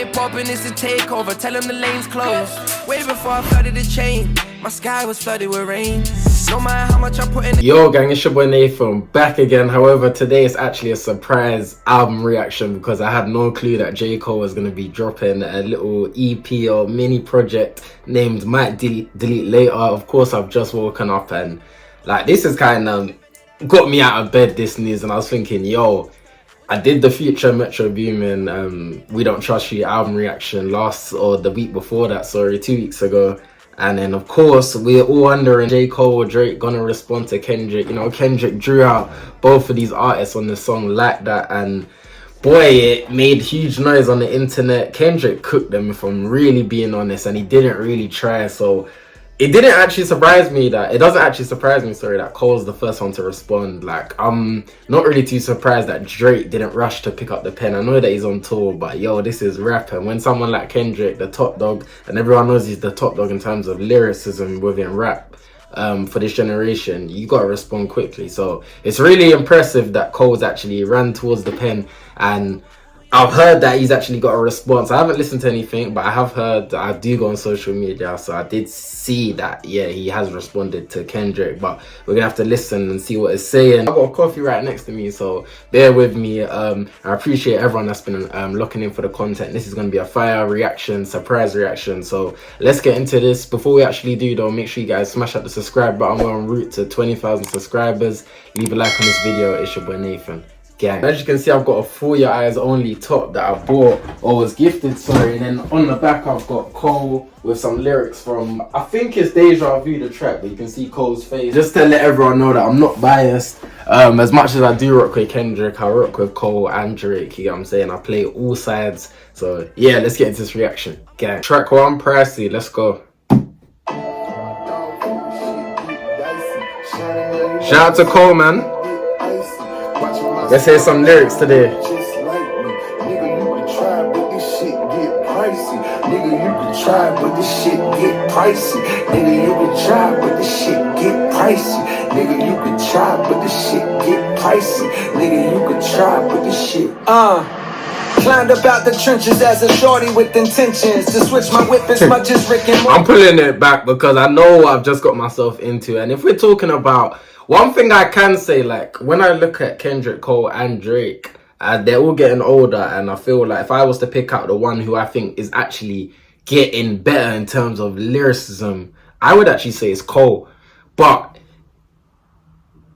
they poppin', it's a takeover. Tell them the lane's closed. Way before I flooded the chain, my sky was flooded with rain. No matter how much I put in. Yo gang, it's your boy Nathan back again. However, today is actually a surprise album reaction because I had no clue that J.Cole was going to be dropping a little EP or mini project named Might Delete Later. Of course, I've just woken up and like this is kind of got me out of bed, this news, and I was thinking, yo, I did the Future Metro Boomin We Don't Trust You album reaction the week before that, sorry, 2 weeks ago. And then, of course, we're all wondering, J.Cole or Drake gonna respond to Kendrick? You know, Kendrick drew out both of these artists on the song Like That, and boy, it made huge noise on the internet. Kendrick cooked them, if I'm really being honest, and he didn't really try. So it doesn't actually surprise me, sorry, that Cole's the first one to respond. Like, I'm not really too surprised that Drake didn't rush to pick up the pen. I know that he's on tour, but yo, this is rap. And when someone like Kendrick, the top dog, and everyone knows he's the top dog in terms of lyricism within rap, for this generation, you gotta respond quickly. So it's really impressive that Cole's actually ran towards the pen, and I've heard that he's actually got a response. I haven't listened to anything, but I have heard that I do go on social media, so I did see that, yeah, he has responded to Kendrick, but we're gonna have to listen and see what it's saying. I've got a coffee right next to me, so bear with me. I appreciate everyone that's been locking in for the content. This is gonna be a fire reaction, surprise reaction, so let's get into this. Before we actually do though, make sure you guys smash up the subscribe button. We're en route to 20,000 subscribers. Leave a like on this video. It's your boy Nathan. Gang. As you can see, I've got a For Your Eyes Only top that I bought or was gifted, sorry, and then on the back I've got Cole with some lyrics from, I think it's Deja Vu, the track, but you can see Cole's face. Just to let everyone know that I'm not biased. As much as I do rock with Kendrick, I rock with Cole and Drake, you get what I'm saying? I play all sides. So yeah, let's get into this reaction. Gang. Track 1, Pricey, let's go. Shout out to Cole, man. Let's hear some lyrics today. Just like me, nigga, you can try, but this shit get pricey. Nigga, you can try, but this shit get pricey. Nigga, you can try, but this shit get pricey. Nigga, you can try, but this shit get pricey. Nigga, you can try, but this shit. Climbed up out the trenches as a shorty with intentions to switch my whip as much as Rick and Morty. I'm pulling it back because I know what I've just got myself into, and if we're talking about one thing I can say, like when I look at Kendrick, Cole and Drake, they're all getting older, and I feel like if I was to pick out the one who I think is actually getting better in terms of lyricism, I would actually say it's Cole. But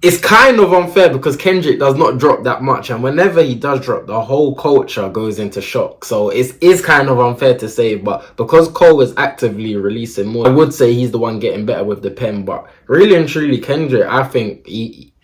it's kind of unfair because Kendrick does not drop that much, and whenever he does drop, the whole culture goes into shock. So it is kind of unfair to say, but because Cole is actively releasing more, I would say he's the one getting better with the pen. But really and truly, Kendrick, I think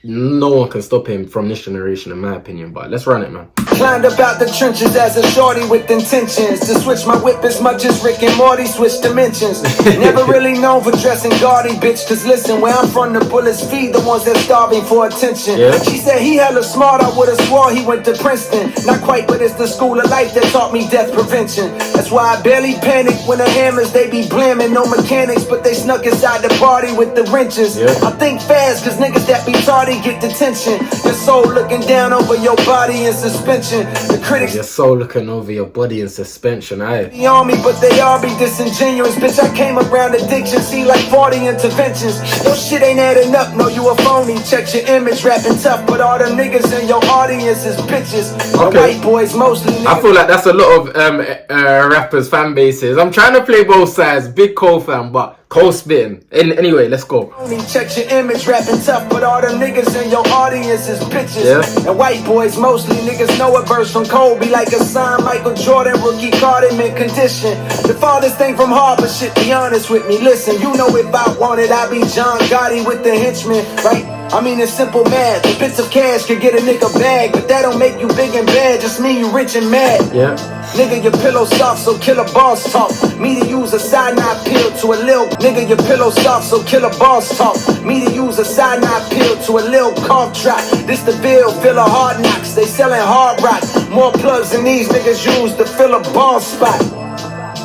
no one can stop him from this generation, in my opinion. But let's run it, man. Climbed up out the trenches as a shorty with intentions to switch my whip as much as Rick and Morty switch dimensions. Never really known for dressing gaudy, bitch, cause listen, where I'm from, the bullets feed the ones that's starving for attention. Yeah. She said he hella smart, I would've swore he went to Princeton. Not quite, but it's the school of life that taught me death prevention. That's why I barely panic when the hammers, they be blamming. No mechanics, but they snuck inside the party with the wrenches. Yeah. I think fast, cause niggas that be tardy get detention. Your soul looking down over your body in suspension. The critics, your soul looking over your body in suspension, be on me, but they all be disingenuous. Bitch, I came around addiction, see like 40 interventions. Your shit ain't adding up, no, you a phony. Check your image, rapping tough, but all them niggas in your audience is bitches. Okay. White boys mostly. Niggas. I feel like that's a lot of rappers' fan bases. I'm trying to play both sides, big Cole fan, but Cole spitting. Anyway, let's go. Check your image, rapping tough, but all them niggas in your audience is bitches. Yeah. And white boys mostly, niggas know a verse from Cole be like a sign Michael Jordan, rookie card in mint condition. The farthest thing from Harvard, shit, be honest with me. Listen, you know if I wanted, I'd be John Gotti with the henchmen, right? I mean, it's simple math. The bits of cash could get a nigga bag, but that don't make you big and bad, just mean you rich and mad. Yeah. Nigga, your pillow soft, so kill a boss talk. Me to use a cyanide pill to a lil. Nigga, your pillow soft, so kill a boss talk. Me to use a cyanide pill to a lil cough drop. This the bill, fill a hard knocks. They selling hard rock. More plugs than these niggas use to fill a ball spot.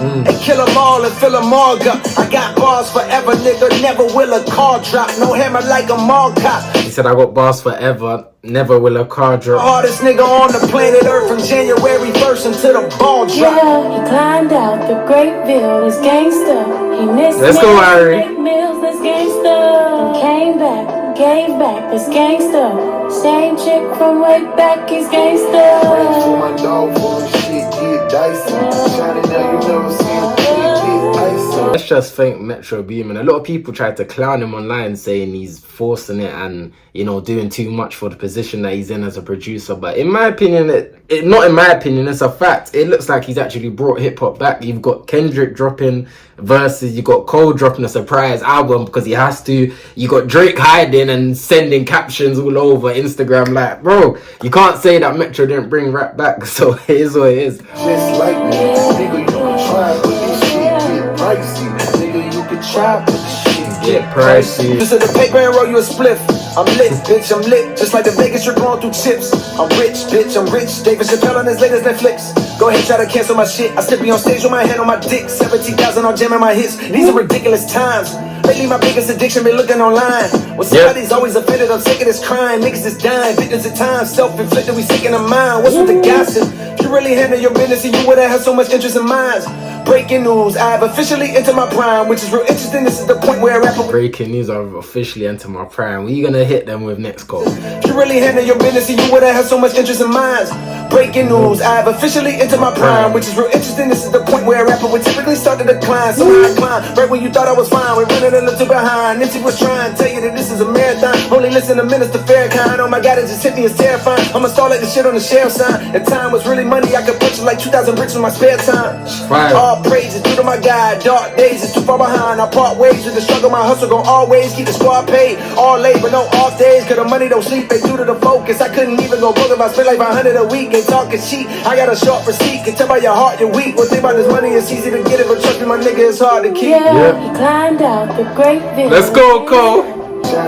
And kill them all and fill them all up. I got bars forever, nigga, never will a car drop. No hammer like a mall cop. He said, I got bars forever, never will a car drop. Hardest nigga on the planet Earth from January 1st until the ball drop. Yeah, he climbed out the Great Bill, this gangster. He missed Let's go, Harry. Great Mills, this gangster. Came back, gave back, this gangster. Same chick from way back, he's gangster. For my dog, for the shit get dicey. Shining out, you never see him get icy. Let's just thank Metro Boomin. A lot of people tried to clown him online, saying he's forcing it and, you know, doing too much for the position that he's in as a producer. But in my opinion, not in my opinion, it's a fact. It looks like he's actually brought hip hop back. You've got Kendrick dropping verses, you got Cole dropping a surprise album because he has to. You got Drake hiding and sending captions all over Instagram. Like, bro, you can't say that Metro didn't bring rap back. So it is what it is. Just like me, nigga, you can try, but this shit get pricey. Nigga, you can try, but this shit Get pricey. Just in the paper and roll you a spliff. I'm lit, bitch, I'm lit. Just like the Vegas, you're going through chips. I'm rich, bitch, I'm rich. David Chappelle on his latest Netflix. Go ahead, try to cancel my shit. I still be on stage with my hand on my dick. 17,000 on jamming my hits. These are ridiculous times. Lately, my biggest addiction been looking online. When somebody's always offended, I'm sick of this crime. Niggas is dying, victims of time. Self-inflicted, we sick in the mind. What's with the gossip? If you really handle your business, and you wouldn't have so much interest in mine. Breaking news, I have officially entered my prime, which is real interesting. This is the point where I rap. Breaking news, I've officially entered my prime. What are you gonna hit them with next, Cole? If you really handle your business, and you wouldn't have so much interest in mine. Breaking news, I have officially entered my prime, which is real interesting. This is the point where a rapper would typically start to decline. So I climb right when you thought I was fine. We're running a little behind. Nipsey was trying to tell you that this is a marathon. Only listen to Minister Farrakhan. Oh my God, it just hit me, it's terrifying. I'ma stall like the shit on the sheriff sign. If time was really money, I could purchase like 2,000 bricks in my spare time. Fire. All praises due to my God. Dark days is too far behind. I part ways with the struggle. My hustle gon' always keep the squad paid. All labor, no off days. Cause the money don't sleep. They due to the focus. I couldn't even go broke if I spent like 500 a week. Ain't talking cheap. I got a short receipt. Can tell by your heart you're weak. One thing about this money, it's easy to get it, but trust me, my nigga, it's hard to keep. Yeah, he climbed out the Great Bill. Let's go, Cole.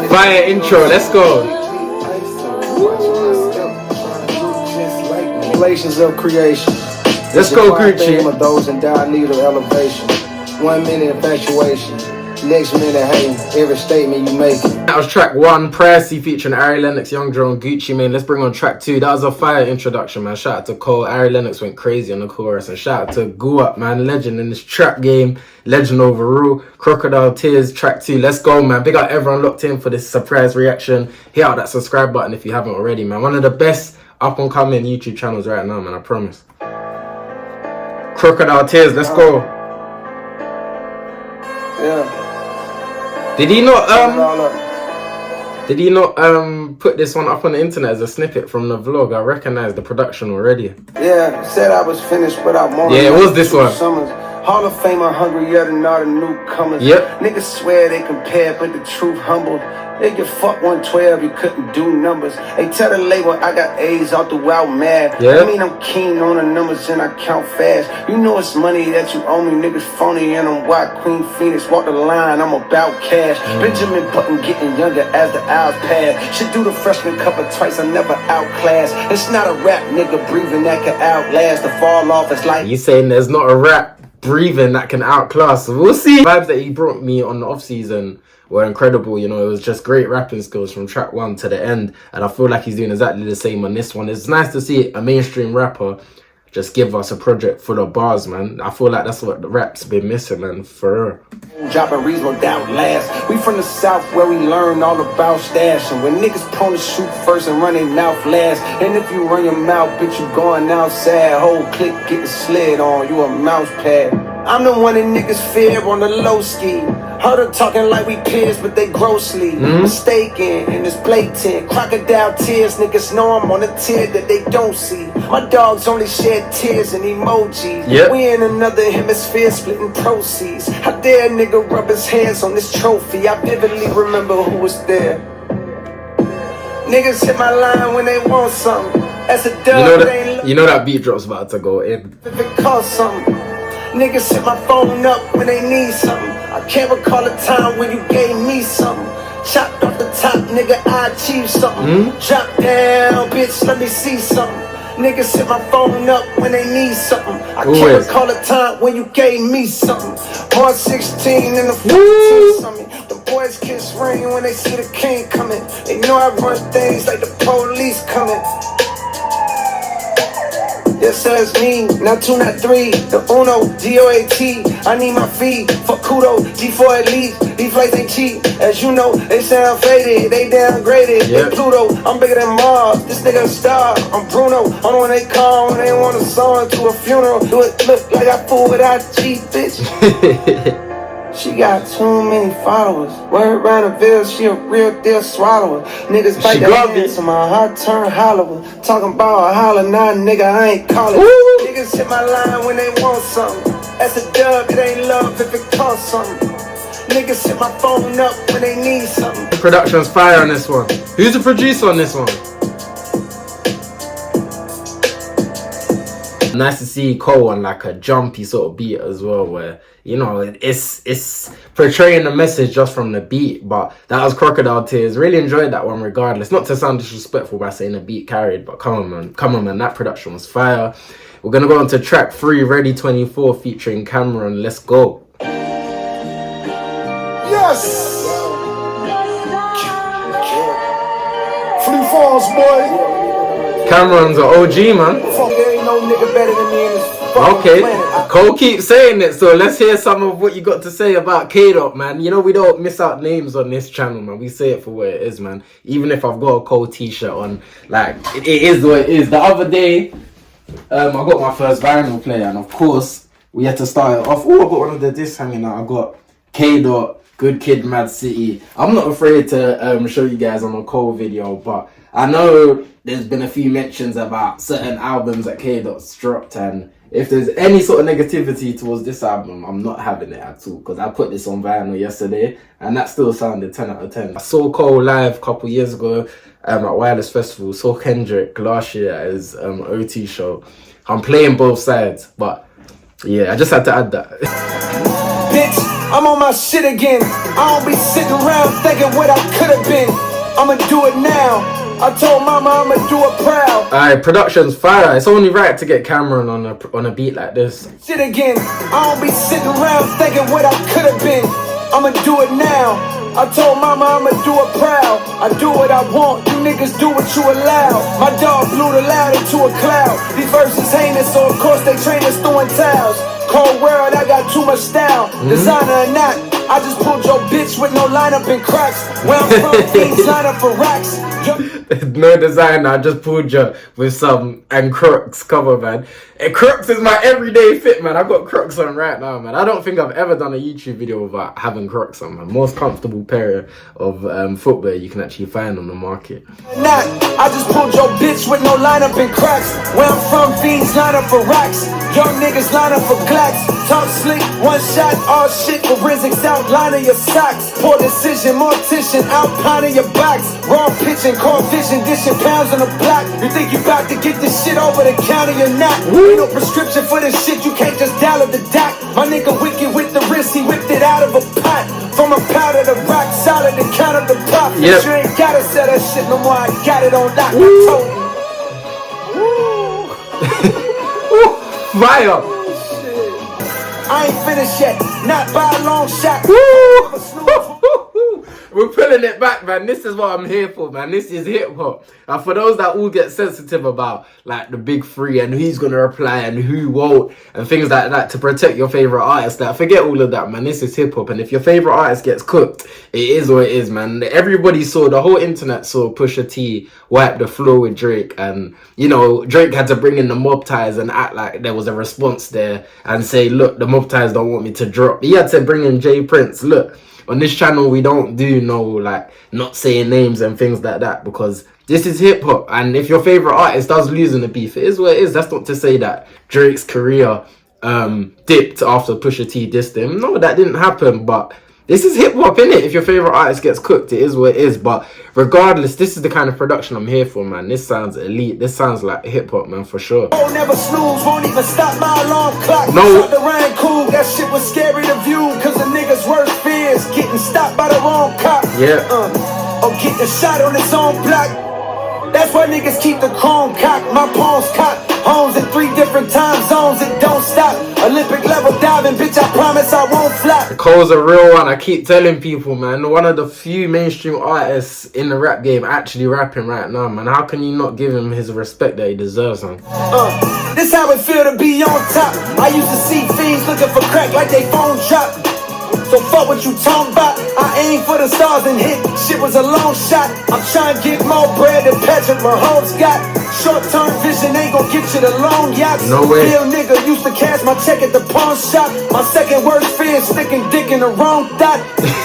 Fire intro. Let's go. Relations of creation. Let's go, Gucci. Of those in dire need of elevation. 1 minute infatuation. Next minute hating. Every statement you make. That was track 1, Pricey featuring Ari Lennox, Young Joe and Gucci Mane. Let's bring on track 2. That was a fire introduction, man. Shout out to Cole. Ari Lennox went crazy on the chorus. And shout out to Go Up, man. Legend in this trap game. Legend overall. Crocodile Tears, track 2. Let's go, man. Big up everyone locked in for this surprise reaction. Hit out that subscribe button if you haven't already, man. One of the best up and coming YouTube channels right now, man. I promise. Crocodile Tears, let's go. Yeah. Did he not put this one up on the internet as a snippet from the vlog? I recognize the production already. Yeah, said I was finished without more. Yeah, it was this one. Summers. Hall of Famer hungry, yet and not a newcomers. Yep. Niggas swear they compare, but the truth humbled. They get fuck 112, you couldn't do numbers. They tell the label I got A's all throughout mad. Yeah. I mean I'm keen on the numbers and I count fast. You know it's money that you owe me, niggas phony and I'm white. Queen Phoenix walk the line, I'm about cash. Benjamin Button getting younger as the hours pass. Should do the freshman cover twice, I'm never outclassed. It's not a rap nigga breathing that can outlast. The fall off is like You saying there's not a rap breathing that can outclass? So we'll see. Vibes that he brought me on the off season were incredible. You know, it was just great rapping skills from track 1 to the end, and I feel like he's doing exactly the same on this one. It's nice to see a mainstream rapper just give us a project full of bars, man. I feel like that's what the rap's been missing, man, for real. dropping reasonable doubt last. We from the south where we learn all about stashing. When niggas prone to shoot first and run their mouth last. And if you run your mouth, bitch, you going outside. Whole click getting slid on, you a mouse pad. I'm the one that niggas fear on the low ski. Heard her talking like we peers, but they grossly mistaken, and it's blatant. Crocodile tears, niggas know I'm on a tier that they don't see. My dogs only shed tears and emojis. Yep. We in another hemisphere splitting proceeds. How dare a nigga rub his hands on this trophy? I vividly remember who was there. Niggas hit my line when they want something. That's a dub. You know that beat drop's about to go in. If it costs something. Niggas hit my phone up when they need something. I can't recall a time when you gave me something. Chopped off the top, nigga, I achieved something. Drop down, bitch, let me see something. Niggas hit my phone up when they need something. I Always. can't recall a time when you gave me something. March 16 in the 14 something. The boys kiss ring when they see the king coming. They know I run things like the police coming. Yes, that's me, not two, not three. The Uno, G-O-A-T. I need my fee for kudo, G4 elite. These flights ain't cheap, as you know. They sound faded, they downgraded. Yep. They Pluto, I'm bigger than Mars. This nigga a star, I'm Bruno. I'm the one they call when they want a song to a funeral. Do it look like I fool without cheap, bitch? She got too many followers. Word round the ville, she a real deal swallower. Niggas bite their hands, so my heart turn hollower. Talking about a holler, nah, nigga, I ain't calling. Niggas hit my line when they want something. That's a dub, it ain't love if it costs something. Niggas hit my phone up when they need something. The production's fire on this one. Who's the producer on this one? Nice to see Cole on like a jumpy sort of beat as well, where you know it's portraying the message just from the beat. But that was Crocodile Tears. Really enjoyed that one regardless. Not to sound disrespectful by saying the beat carried, but come on man, that production was fire. We're gonna go on to track 3, Ready 24 featuring Cameron. Let's go. Yes! Free Falls, boy! Cameron's an OG, man. There ain't no nigga better than me in this fucking Okay, planet. Cole keeps saying it, so let's hear some of what you got to say about K-Dot, man. You know, we don't miss out names on this channel, man. We say it for what it is, man. Even if I've got a Cole t-shirt on, like, it is what it is. The other day, I got my first vinyl player, and of course, we had to start it off. Oh, I got one of the discs hanging out. I got K-Dot, Good Kid, Mad City. I'm not afraid to show you guys on a Cole video, but I know there's been a few mentions about certain albums that K-Dot's dropped, and if there's any sort of negativity towards this album, I'm not having it at all, because I put this on vinyl yesterday and that still sounded 10 out of 10. I saw Cole live a couple years ago at Wireless Festival, saw Kendrick last year at his OT show. I'm playing both sides, but yeah, I just had to add that. Bitch, I'm on my shit again. I don't be sitting around thinking what I could have been. I'ma do it now. I told mama I'ma do it proud. Alright, production's fire. It's only right to get Cameron on a beat like this. Shit again. I don't be sitting around thinking what I could have been. I'ma do it now. I told mama I'ma do it proud. I do what I want, you niggas do what you allow. My dog blew the loud into a cloud. These verses heinous, so of course they train us throwing towels. Cold world, I got too much style. Designer or not, I just pulled your bitch with no lineup and cracks. Where I'm from, things line up for racks. No designer, I just pulled you with some and Crocs cover, man. And Crocs is my everyday fit, man. I've got Crocs on right now, man. I don't think I've ever done a YouTube video without having Crocs on, man. Most comfortable pair of footwear you can actually find on the market. Not, I just pulled your bitch with no lineup and cracks. Where I'm from, fiends line up for racks. Young niggas line up for glacks. Talk slick, one shot, all shit. Forensics outlining your socks. Poor decision, mortician, outlining your box. Raw pitching, core vision, dishing pounds on the block. You think you about to get this shit over the counter, you're not. Ain't no prescription for this shit, you can't just dial up the doc. My nigga wicked with the wrist, he whipped it out of a pot. From a powder to rock solid and count up the pop. Yep. You ain't gotta sell that shit no more, I got it on lock. I told you. Fire! I ain't finished yet, not by a long shot. We're pulling it back, man. This is what I'm here for, man. This is hip hop. And for those that all get sensitive about like the big three and who's gonna reply and who won't and things like that to protect your favorite artist, that forget all of that, man. This is hip hop, and if your favorite artist gets cooked, it is what it is, man. Everybody saw, the whole internet saw Pusha T wipe the floor with Drake, and you know Drake had to bring in the mob ties and act like there was a response there and say, look, the mob ties don't want me to drop. He had to bring in J Prince. Look, on this channel we don't do no like not saying names and things like that, because this is hip hop, and if your favorite artist does lose in the beef, it is what it is. That's not to say that Drake's career dipped after Pusha T dissed him. No, that didn't happen, but this is hip hop, innit? If your favorite artist gets cooked, it is what it is. But regardless, this is the kind of production I'm here for, man. This sounds elite. This sounds like hip hop, man, for sure. Oh, never snooze, won't even stop my alarm clock. No. Shot the rain cool, that shit was scary to view. Cause the niggas' worst fears getting stopped by the wrong cop. Yeah. Or getting shot on his own block. That's why niggas keep the chrome cocked. My palms cocked. Homes in 3 different time zones. It don't stop. Olympic level diving, bitch. I promise I won't flop. Cole's a real one. I keep telling people, man. One of the few mainstream artists in the rap game actually rapping right now, man. How can you not give him his respect that he deserves, man? This how it feel to be on top. I used to see fiends looking for crack like they phone dropped. So fuck what you talking about. I aim for the stars and hit. Shit was a long shot. I'm trying to get more bread than Patrick Mahomes got. Short-term vision ain't gon' get you the long yachts. No way. Real nigga used to cash my check at the pawn shop. My second worst fear is sticking dick in the wrong dot.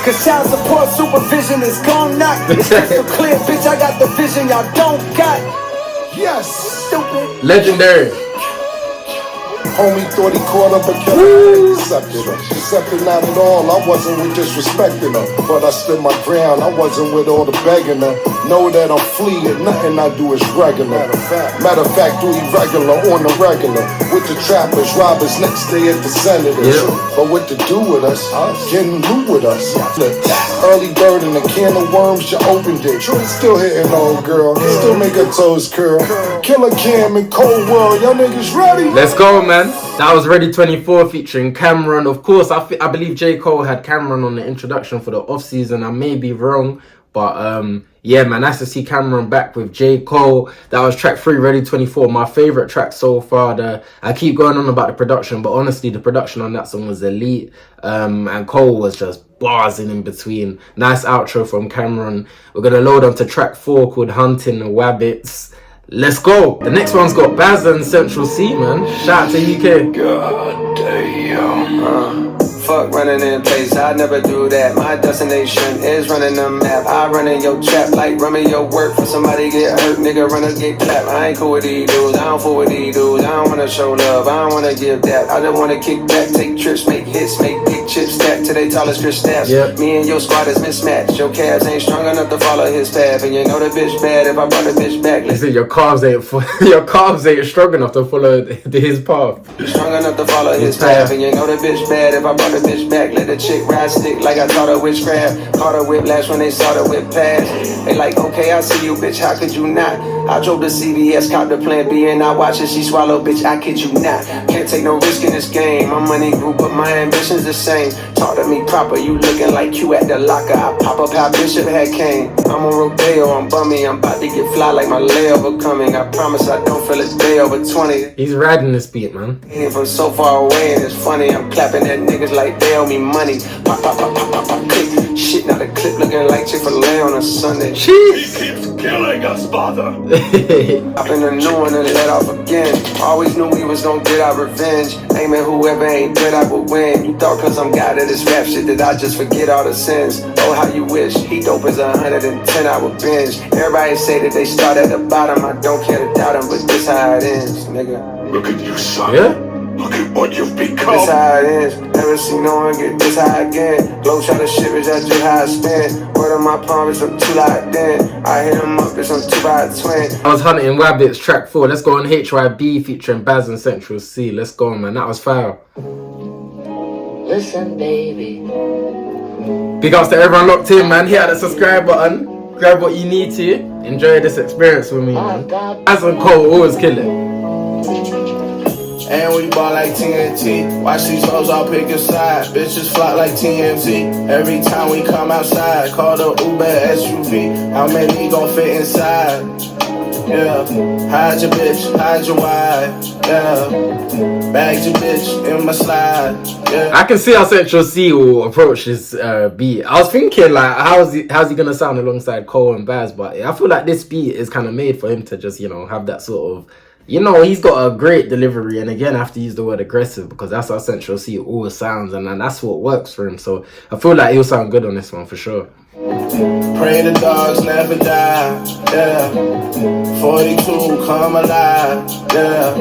Cause child support supervision is gon' knock. It's crystal clear, bitch. I got the vision y'all don't got. Yes. Stupid. Legendary. Homie thought he caught up a killer. Accepted her. Accepted not at all. I wasn't with disrespecting her. But I stood my ground. I wasn't with all the begging her. Know that I'm fleeing. Nothing I do is regular. Matter of fact, do irregular on the regular. With the trappers, robbers, next day at the senators. Yeah. But what to do with us? Getting loot with us. Early bird in a can of worms, you opened it. Still hitting old girl. Still make her toes curl. Killer Cam and Cold World. Y'all niggas ready? Let's go, man. That was Ready 24 featuring Cameron. Of course, I believe J.Cole had Cameron on the introduction for the off-season. I may be wrong, but yeah, man, nice to see Cameron back with J.Cole. That was track 3, Ready 24. My favorite track so far. I keep going on about the production, but honestly, the production on that song was elite. And Cole was just bars in between. Nice outro from Cameron. We're going to load on to track 4 called Hunting the Wabbits. Let's go. The next one's got Baz and Central C, man. Shout out to UK. God damn. Fuck running in place, I never do that. My destination is running the map. I run in your trap like running your work. For somebody get hurt, nigga run or get clapped. I ain't cool with these dudes, I don't fool with these dudes. I don't wanna show love, I don't wanna give that. I just wanna kick back, take trips, make hits, make big chips, stack to they tallest Chris stats. Yep. Me and your squad is mismatched. Your calves ain't strong enough to follow his path. And you know the bitch bad if I brought the bitch back. Listen, your calves ain't strong enough to follow his path. Strong enough to follow his path. And you know the bitch bad if I brought the bitch back. Let the chick ride stick like I taught her witchcraft. Caught her whiplash when they saw the whip pass. They like, okay, I see you, bitch, how could you not? I drove to CVS, caught the plan B, and I watch as she swallow, bitch, I kid you not. Can't take no risk in this game. My money grew, but my ambition's the same. Talk to me proper, you looking like you at the locker. I pop up how Bishop had came. I'm on Rodeo, I'm bummy, I'm about to get fly like my layover coming. I promise I don't feel a day over 20. He's riding this beat, man. From so far away, and it's funny, I'm clapping at niggas like they owe me money. Pop, pop, pop, pop, pop, pop, click. Shit, now the clip looking like Chick-fil-A on a Sunday. Jeez. He keeps killing us, father. Popping a new one and let off again. Always knew we was gonna get our revenge. Aiming whoever ain't dead, I would win. You thought cause I'm God of this rap shit that I just forget all the sins. Oh, how you wish. He dope as 110-hour binge. Everybody say that they start at the bottom. I don't care to doubt him, but this how it ends, nigga. Look at you, son. Yeah. Look at what you've become. This how it ends. Never seen no one get this high again. Blow shot of shit, bitch, that's just how I spin. Word on my palm, bitch, I'm too locked in. I hit him up, bitch, I'm 2 by 20. I was Hunting Wabbits, track 4. Let's go on HYB featuring Baz and Central C. Let's go, man. That was fire. Listen, baby. Big ups to everyone locked in, man. Hit that subscribe button. Grab what you need to. Enjoy this experience with me, man. Baz and Cole always kill it. And we ball like TNT. Watch these hoes all pick a side. Bitches flock like TNT. Every time we come outside, call the Uber SUV. How many gon' fit inside? Yeah. Hide your bitch, hide your wife. Yeah. Bag your bitch in my slide. Yeah. I can see how Central C will approach this beat. I was thinking, like, how's he gonna sound alongside Cole and Baz? But I feel like this beat is kind of made for him to just, you know, have that sort of, you know, he's got a great delivery. And again, I have to use the word aggressive because that's how Central C always sounds, and that's what works for him. So I feel like he'll sound good on this one for sure. Pray the dogs never die, yeah. 42, come alive, yeah.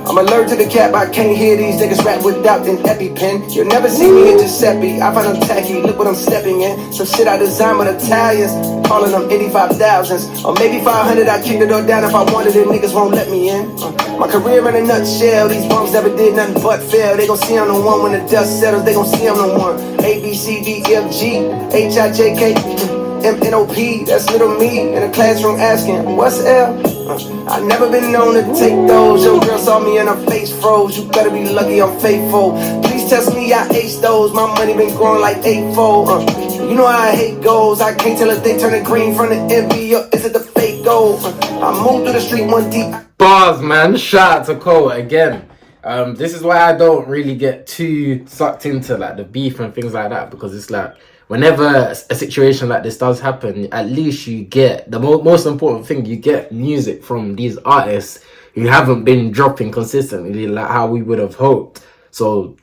I'm allergic to the cap, I can't hear these niggas rap without an EpiPen. You'll never see me in Giuseppe, I find them tacky, look what I'm stepping in. Some shit I designed with Italians, calling them 85,000s. Or maybe 500, I kick the door down if I wanted it, niggas won't let me in. My career in a nutshell, these bums never did nothing but fail. They gon' see I'm the one when the dust settles, they gon' see I'm the one. A, B, C, D, F, G, H, I, J, K. MNOP, that's little me in the classroom asking, what's L? I never been known to take those. Your girl saw me and her face froze. You better be lucky I'm faithful. Please test me, I ace those. My money been growing like eightfold. You know how I hate goals. I can't tell if they turn it green from the envy or is it the fake gold. I moved through the street one deep. Bars, man. Shout out to Cole again. This is why I don't really get too sucked into like the beef and things like that, because it's like whenever a situation like this does happen, at least you get the most important thing, you get music from these artists who haven't been dropping consistently like how we would have hoped. So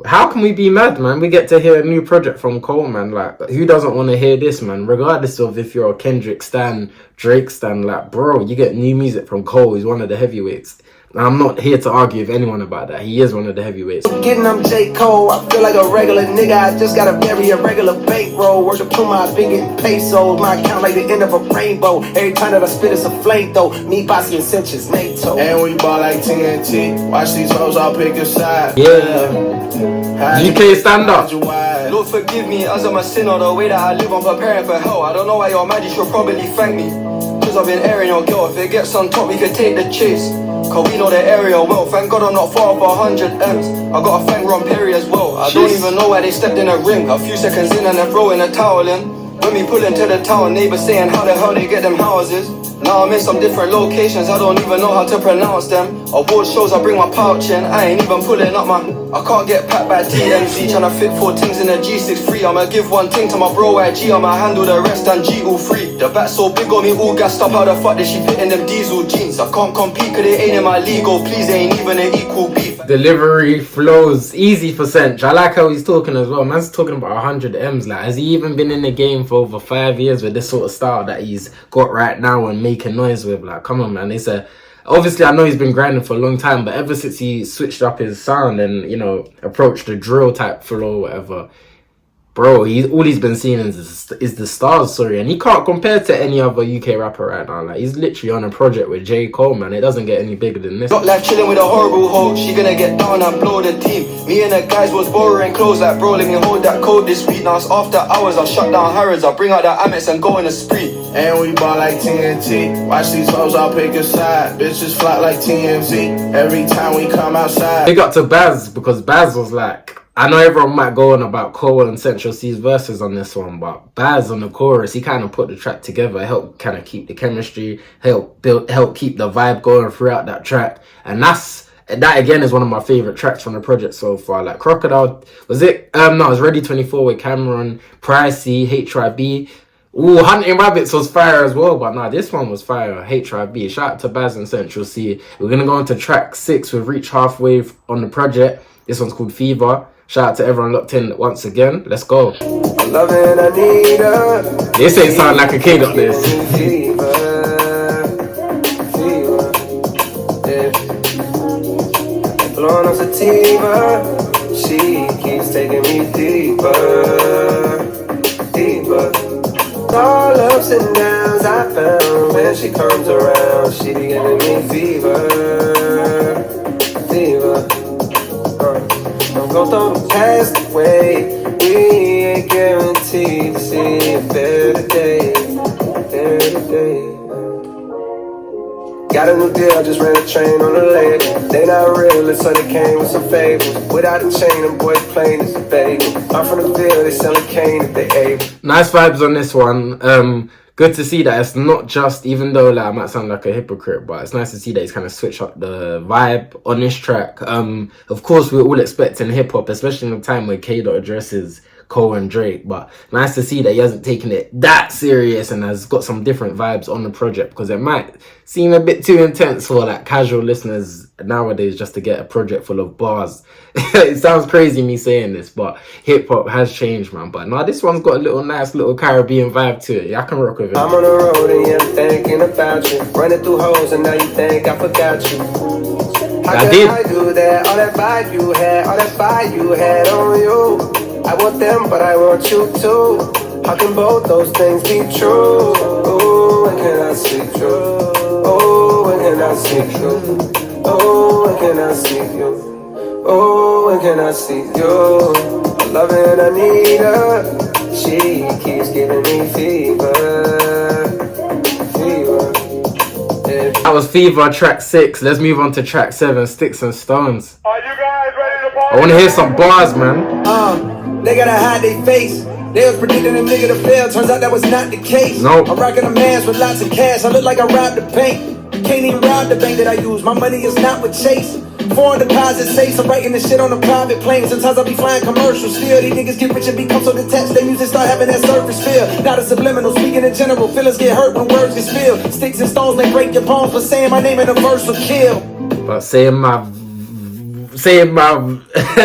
how can we be mad, man? We get to hear a new project from Cole, man. Like, who doesn't want to hear this, man? Regardless of if you're a Kendrick stan, Drake stan, like, bro, you get new music from Cole. He's one of the heavyweights. I'm not here to argue with anyone about that. He is one of the heavyweights. Getting I'm J.Cole, I feel like a regular nigga. I just got a very irregular bankroll. Work to put my been getting pesos. My account like the end of a rainbow. Every time that I spit it's a flame though. Me, Bossy, and Cinches, NATO. And we ball like TNT. Watch these hoes all pick a side. Yeah. UK stand up. Lord forgive me as I'm a sinner. The way that I live I'm preparing for hell. I don't know why you're mad, you should probably thank me. Cause I've been airing your girl. If it gets on top we could take the chase. Cause we know the area well. Thank God I'm not far off 100 M's. I got a thank Ron Perry as well. I don't even know why they stepped in a ring. A few seconds in and they're throwing a towel in. When we pull into the town, neighbors saying how the hell they get them houses. Now I'm in some different locations, I don't even know how to pronounce them. Award shows, I bring my pouch in, I ain't even pulling up my... I can't get packed by TMZ, tryna fit 4 things in a G63. I'ma give one thing to my bro IG, I'ma handle the rest and G all free. The back so big on me, all gassed up, how the fuck did she fit in them diesel jeans? I can't compete cause they ain't in my league, oh please, they ain't even an equal beef. Delivery flows easy for Sench. I like how he's talking as well. Man's talking about 100 M's. Like, has he even been in the game for over 5 years with this sort of style that he's got right now and making noise with? Like, come on, man. It's obviously I know he's been grinding for a long time, but ever since he switched up his sound and, you know, approached the drill type flow or whatever, bro, all he's been seeing is the stars, sorry, and he can't compare to any other UK rapper right now. Like, he's literally on a project with J.Cole, man. It doesn't get any bigger than this. Got like chilling with a horrible hoe, she gonna get down and blow the team. Me and the guys was borrowing clothes like bro, let me hold that code this week. Now it's after hours, I shut down Harrods, I bring out the Amex and go on a spree. And we ball like TNT. Watch these hoes all pick a side. Bitches fly like TMZ. Every time we come outside. Big up to Baz, because Baz was like, I know everyone might go on about Cole and Central C's verses on this one, but Baz on the chorus, he kind of put the track together, helped kind of keep the chemistry, help keep the vibe going throughout that track. And that again is one of my favorite tracks from the project so far. Like Crocodile, was it? No, it was Ready 24 with Cameron, Pricey, HYB. Ooh, Hunting Rabbits was fire as well, but nah, this one was fire. HYB. Shout out to Baz and Central C. We're gonna go into track 6. We've reached halfway on the project. This one's called Fever. Shout out to everyone locked in once again. Let's go. Loving, I need her. This ain't sound like a king up this. Fever, yeah. Blowing up sativa, she keeps taking me deeper. All ups and downs I found when she comes around, she be giving me fever. Don't go through the past way, we ain't guaranteed to see a better day. Got a new deal, just ran a train on the lady. They not real, so they came with some favors. Without a chain, them boys plain as a baby. I'm from the Ville, they selling cane if they able. Nice vibes on this one. Good to see that it's not just, even though like I might sound like a hypocrite, but it's nice to see that he's kind of switched up the vibe on this track. Of course, we're all expecting hip hop, especially in a time where K-Dot addresses Cole and Drake, but nice to see that he hasn't taken it that serious and has got some different vibes on the project, because it might seem a bit too intense for like casual listeners nowadays just to get a project full of bars. It sounds crazy me saying this, but hip hop has changed, man. But now this one's got a nice little Caribbean vibe to it. Yeah, I can rock with it. I'm on the road and you're thinking about you, running through holes and now you think I forgot you. How I did. I do that? All that vibe you had on you. I want them, but I want you too. How can both those things be true? Oh, when can I see you? Oh, when can I see you? Oh, when can I see you? Oh, when can I see you? I love it, I need her. She keeps giving me fever. That was Fever, track 6. Let's move on to track 7, Sticks and Stones. Are you guys ready to party? I want to hear some bars, man. They gotta hide their face. They was predicting a nigga to fail. Turns out that was not the case. Nope. I'm rocking a mask with lots of cash. I look like I robbed the bank. Can't even rob the bank that I use. My money is not with Chase. Foreign deposit safe. I'm writing this shit on a private plane. Sometimes I be flying commercials. Still, these niggas get rich and become so detached. Their music start having that surface feel. Not a subliminal. Speaking in general. Feelings get hurt when words get spilled. Sticks and stones may break your bones, but saying my name in a verse will kill. But saying my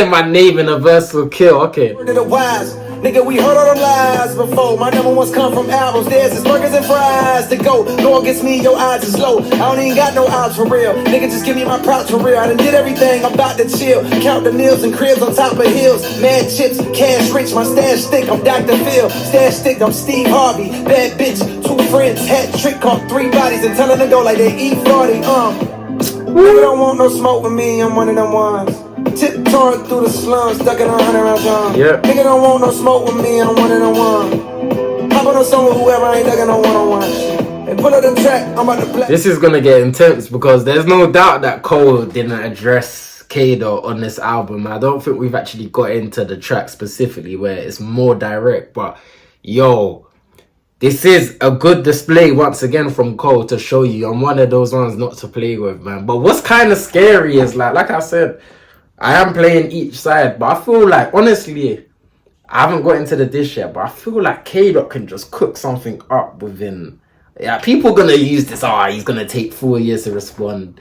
my name in a verse will kill. Okay. Word of the wise. Nigga, we heard all the lies before. My number ones come from albums. There's is burgers and fries to go. Go against me, your odds is low. I don't even got no odds for real. Nigga, just give me my props for real. I done did everything, I'm about to chill. Count the meals and cribs on top of hills. Mad chips, cash rich, my stash thick. I'm Dr. Phil. Stash thick, I'm Steve Harvey. Bad bitch, 2 friends, hat trick, caught 3 bodies and telling them to go like they eat 40. Nigga don't want no smoke with me, I'm one of them ones. Tiptoeing through the slums, stuck in 100 round drum. Yeah. Nigga don't want no smoke with me, I'm one of them ones. Hop on a song with whoever, I ain't ducking no one-on-one. Hey, pull up the track, I'm about to play. This is gonna get intense because there's no doubt that Cole didn't address Kado on this album. I don't think we've actually got into the track specifically where it's more direct, but yo, this is a good display once again from Cole to show you I'm one of those ones not to play with, man. But what's kind of scary is like I said, I am playing each side, but I feel like, honestly, I haven't got into the dish yet, but I feel like K-Dot can just cook something up within. Yeah, people gonna use this, he's gonna take 4 years to respond.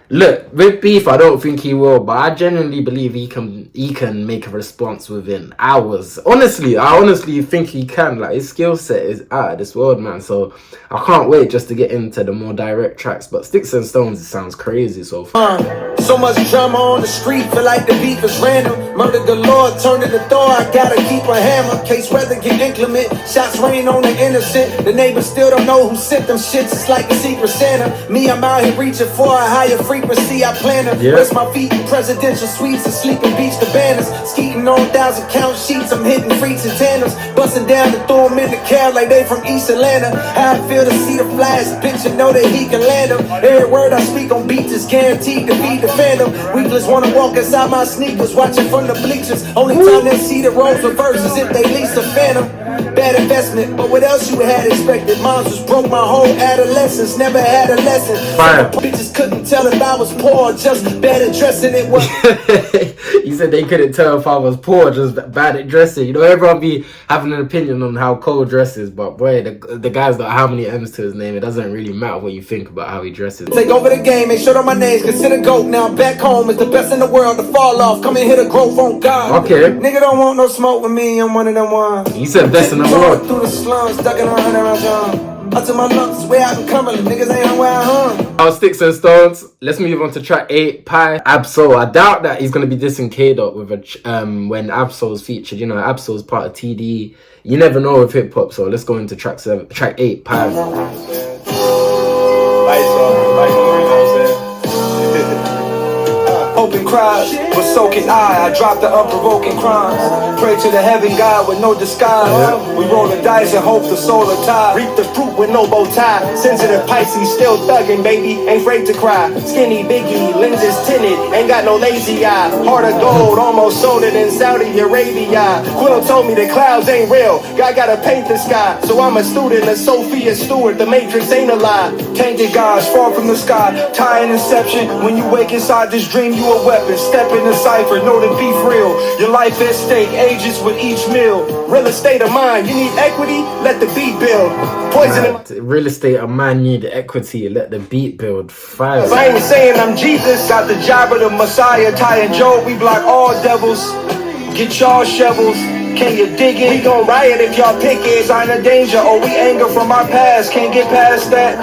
Look, with Beef, I don't think he will, but I genuinely believe he can make a response within hours. I honestly think he can. Like, his skill set is out of this world, man. So I can't wait just to get into the more direct tracks. But Sticks and Stones, it sounds crazy so far. So much drama on the street, feel like the beef is random. Murder galore, turned to the Thor, I gotta keep a hammer. Case weather get inclement, shots rain on the innocent. The neighbors still don't know who sent them shits, it's like the Secret Santa. Me, I'm out here reaching for a higher frequency, I plan to rest my feet in presidential suites and sleep in beach cabanas. Skeeting on 1,000 count sheets, I'm hitting freaks and tandems. Busting down to throw them in the cab like they from East Atlanta. How I feel to see the flash, bitch, and know that he can land them. Every word I speak on beats is guaranteed to be the phantom. Weakless wanna walk inside my sneakers, watching from the bleachers. Only time they see the roles reverse is if they lease a phantom. Bad investment, but what else you had expected? Moms was broke my whole adolescence, never had a lesson. Fire. Bitches couldn't tell if I was poor, just bad at dressing it was. He said they couldn't tell if I was poor, just bad at dressing. You know, everyone be having an opinion on how Cole dresses, but boy, the guy's got how many M's to his name. It doesn't really matter what you think about how he dresses. Take over the game, make sure that my name's considered GOAT. Now I'm back home, it's the best in the world to fall off. Come and hit a growth on God. Okay. Nigga don't want no smoke with me, I'm one of them ones. He said best in the world. Through the slums, stuck in 100 round drum. Up to my lungs, way out in Cumberland, niggas ain't where I hung. Our Sticks and Stones. Let's move on to track 8, Pie. Absol. I doubt that he's gonna be dissing K-Dot with when Absol's featured. You know, Absol's part of TD. You never know with hip hop. So let's go into track 8, Pie. Lights on, you know what I'm saying? Open cries, but so can I drop the unprovoking crimes. Pray to the heaven God with no disguise. We roll the dice and hope the solar tie. Reap the fruit with no bow tie. Sensitive Pisces, still thugging, baby, ain't afraid to cry. Skinny Biggie, lenses tinted, ain't got no lazy eye. Heart of gold, almost sold it in Saudi Arabia. Quill told me the clouds ain't real, God gotta paint the sky. So I'm a student of Sophia Stewart, the Matrix ain't a lie. Tainted gods fall from the sky, tie an inception. When you wake inside this dream, you a weapon. Step in the cipher, know the beef real. Your life at stake, ages with each meal. Real estate of mind, you need equity, let the beat build. Poison Real estate, a man need equity, let the beat build. Fire. I ain't saying I'm Jesus, got the job of the Messiah. Ty and Joe, we block all devils. Get y'all shovels, can you dig it? We gon' riot if y'all pick it. Sign of danger, or we anger from our past. Can't get past that.